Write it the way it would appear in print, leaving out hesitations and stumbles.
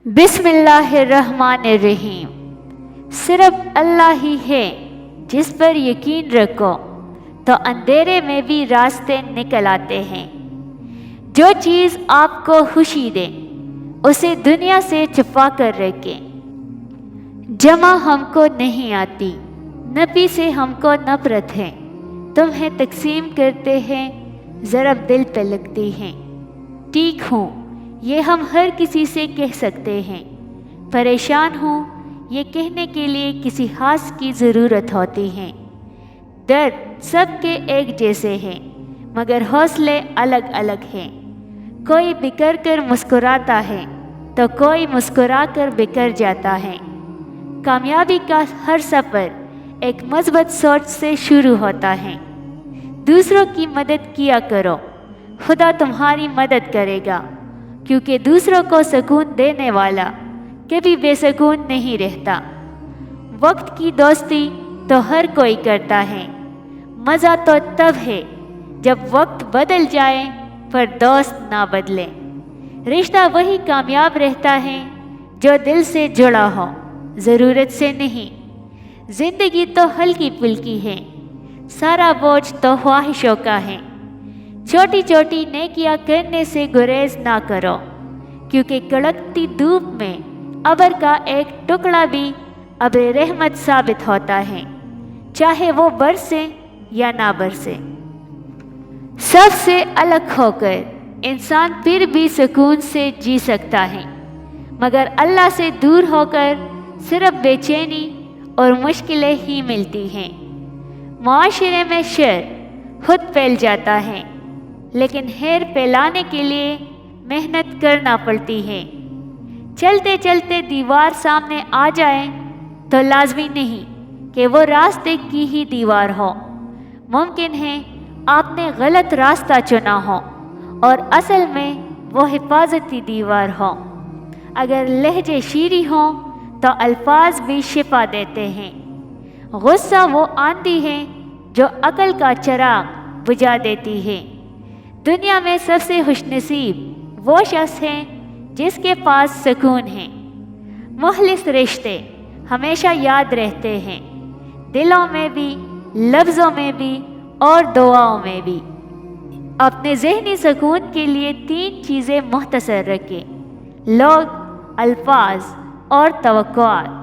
بسم اللہ الرحمن الرحیم۔ صرف اللہ ہی ہے جس پر یقین رکھو تو اندھیرے میں بھی راستے نکل آتے ہیں۔ جو چیز آپ کو خوشی دے اسے دنیا سے چھپا کر رکھیں۔ جمع ہم کو نہیں آتی، نبی سے ہم کو نفرت ہے، تمہیں تقسیم کرتے ہیں ضرب دل پہ لگتی ہیں۔ ٹھیک ہوں یہ ہم ہر کسی سے کہہ سکتے ہیں، پریشان ہوں یہ کہنے کے لیے کسی خاص کی ضرورت ہوتی ہے۔ درد سب کے ایک جیسے ہیں مگر حوصلے الگ الگ ہیں۔ کوئی بکھر کر مسکراتا ہے تو کوئی مسکرا کر بکھر جاتا ہے۔ کامیابی کا ہر سفر ایک مثبت سوچ سے شروع ہوتا ہے۔ دوسروں کی مدد کیا کرو، خدا تمہاری مدد کرے گا، کیونکہ دوسروں کو سکون دینے والا کبھی بے سکون نہیں رہتا۔ وقت کی دوستی تو ہر کوئی کرتا ہے، مزہ تو تب ہے جب وقت بدل جائے پر دوست نہ بدلے۔ رشتہ وہی کامیاب رہتا ہے جو دل سے جڑا ہو، ضرورت سے نہیں۔ زندگی تو ہلکی پھلکی ہے، سارا بوجھ تو خواہشوں کا ہے۔ چھوٹی چھوٹی نیکیاں کرنے سے گریز نہ کرو، کیونکہ کڑکتی دھوپ میں ابر کا ایک ٹکڑا بھی ابر رحمت ثابت ہوتا ہے، چاہے وہ برسے یا نہ برسے۔ سب سے الگ ہو کر انسان پھر بھی سکون سے جی سکتا ہے، مگر اللہ سے دور ہو کر صرف بے چینی اور مشکلیں ہی ملتی ہیں۔ معاشرے میں شر خود پھیل جاتا ہے، لیکن خیر پھیلانے کے لیے محنت کرنا پڑتی ہے۔ چلتے چلتے دیوار سامنے آ جائے تو لازمی نہیں کہ وہ راستے کی ہی دیوار ہو۔ ممکن ہے آپ نے غلط راستہ چنا ہو اور اصل میں وہ حفاظتی دیوار ہو۔ اگر لہجے شیریں ہوں تو الفاظ بھی شفا دیتے ہیں۔ غصہ وہ آندھی ہے جو عقل کا چراغ بجھا دیتی ہے۔ دنیا میں سب سے خوش نصیب وہ شخص ہے جس کے پاس سکون ہے۔ مخلص رشتے ہمیشہ یاد رہتے ہیں، دلوں میں بھی، لفظوں میں بھی اور دعاؤں میں بھی۔ اپنے ذہنی سکون کے لیے 3 چیزیں مختصر رکھیں: لوگ، الفاظ اور توقعات۔